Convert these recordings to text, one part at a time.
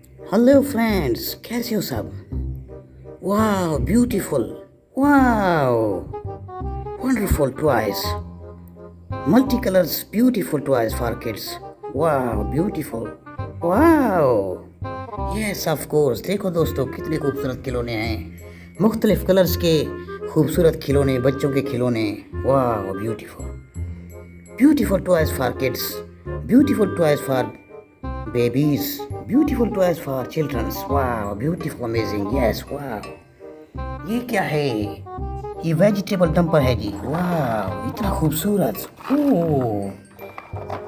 Hello friends, कैसे हो सब? वाह ब्यूटीफुल, वाह wonderful toys, multi colours beautiful toys for kids. वाह ब्यूटीफुल, वाह यस ऑफ कोर्स। देखो दोस्तों, कितने खूबसूरत खिलौने हैं, मुख्तलिफ कलर्स के खूबसूरत खिलौने, बच्चों के खिलौने। वाह beautiful, beautiful toys for kids, beautiful toys for babies, beautiful toys for children. Wow, beautiful, amazing, yes, wow. ये क्या है? ये वेजिटेबल डंपर है जी। वाह, इतना खूबसूरत। ओह,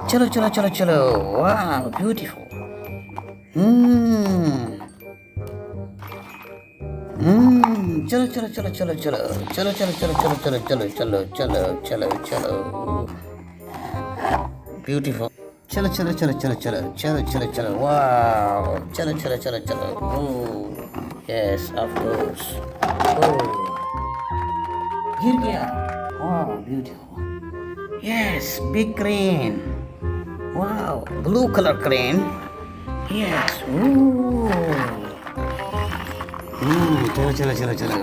चलो चलो चलो चलो। वाह ब्यूटीफुल। हम्म चलो चलो चलो चलो चलो चलो चलो चलो चलो चलो चलो चलो चलो चलो चलो। ब्यूटीफुल। चलो चलो चलो चलो चलो चलो चलो चलो। वाह, चलो चलो चलो चलो। Oh yes of course. Oh, गिर गया। वाह ब्यूटीफुल। Yes, big crane. वाह, blue colour crane. Yes. Oh, चलो चलो चलो चलो।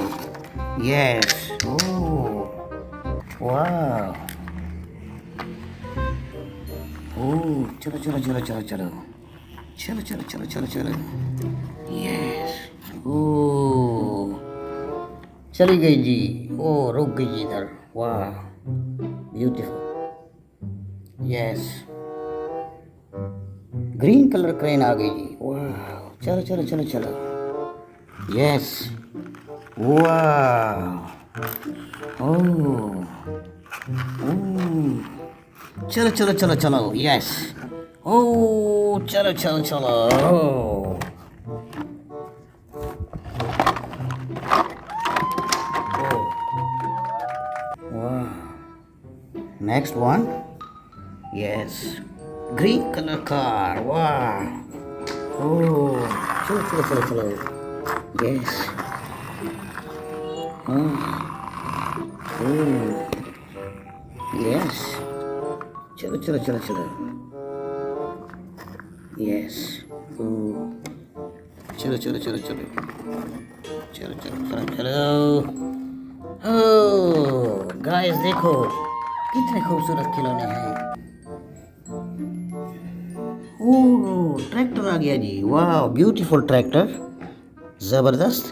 यस। ओह, वाह। ओह, चलो चलो चलो चलो चलो चलो चलो चलो चलो चलो। यस। ओह, चली गई जी। ओह, रुक गई जी इधर। वाह beautiful. Yes, green colour crane आ गई जी। वाह, चलो चलो चलो चलो। यस। वाह। ओह, ओह, चलो चलो चलो चलो। यस। ओह, चलो चलो चलो। वाह, next one. Yes, green colour car. वाह। ओह, चलो चलो चलो चलो। यस। यस, चलो चलो चलो चलो। यस। चलो चलो चलो चलो चलो चलो चलो चलो। ओह गाइस, देखो कितने खूबसूरत खिलौने हैं। ओह, ट्रैक्टर आ गया जी। वाह ब्यूटीफुल ट्रैक्टर, जबरदस्त।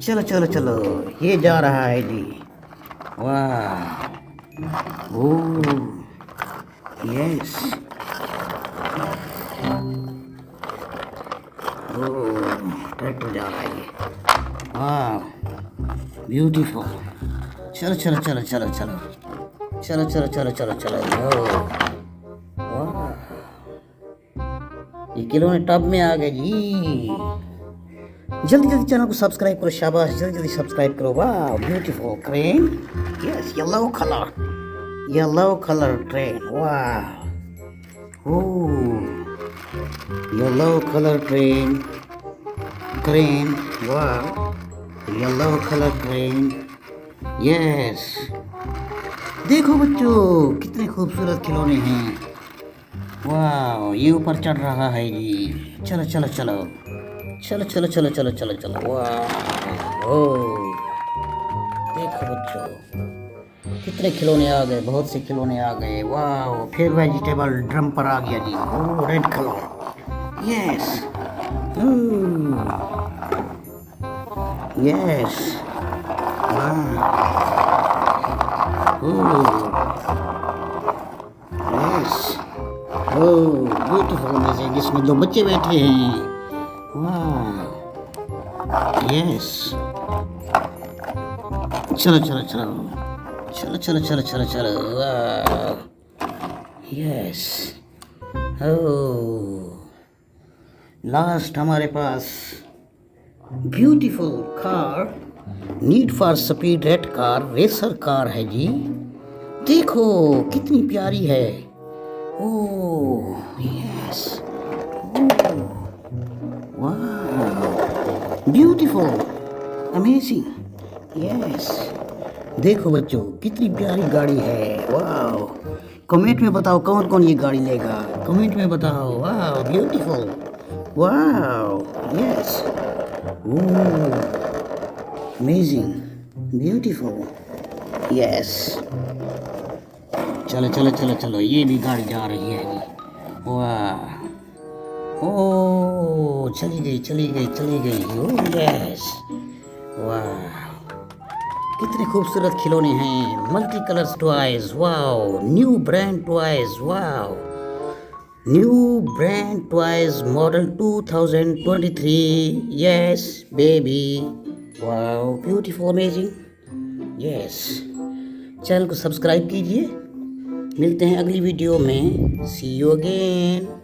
चलो चलो चलो, ये जा रहा है जी। वाह। Oh yes. ओह, ट्रैक्टर जा रहा है ये। वाह ब्यूटीफुल। चलो चलो चलो चलो चलो चलो चलो चलो चलो चलो। वाह, ये खिलौने टब में आ गए जी। जल्दी जल्दी चैनल को सब्सक्राइब करो, शाबाश, जल्दी जल्दी सब्सक्राइब करो। वाह beautiful crane. Yes, yellow colour train. वाह। ओह, येलो कलर ट्रेन, क्रेन। वाह, येलो कलर क्रेन। यस, देखो बच्चों, कितने खूबसूरत खिलौने हैं। वाह, ये ऊपर चढ़ रहा है जी। चलो चलो चलो चलो चलो चलो चलो चलो चलो। वाह। ओह, देखो बच्चों, कितने खिलौने आ गए, बहुत से खिलौने आ गए। वाह, फिर वेजिटेबल ड्रम पर आ गया जी। Oh, red colour. Yes. Yes. Yes. Oh beautiful, amazing. इसमें दो बच्चे बैठे हैं। वाह। यस। चलो चलो चलो चलो चलो चलो चलो चलो। वाह। यस। ओह, लास्ट हमारे पास beautiful car, need for speed red car, racer car है जी। देखो कितनी प्यारी है। Oh yes. वाह ब्यूटीफुल, अमेजिंग। यस, देखो बच्चों, कितनी प्यारी गाड़ी है। वाह, कमेंट में बताओ कौन कौन ये गाड़ी लेगा। कमेंट में बताओ। वाह beautiful, Wow, yes. Ooh, amazing, beautiful. Yes. चलो चलो चलो चलो, ये भी गाड़ी जा रही है जी। वाह, ओ चली गई चली गई चली गई। ओह यस, वाह, कितने खूबसूरत खिलौने हैं, multi colours toys. Wow, new brand toys. Wow, new brand toys model 2023। Yes baby, wow, beautiful, amazing. Yes, channel को सब्सक्राइब कीजिए। मिलते हैं अगली वीडियो में। सी यू अगेन।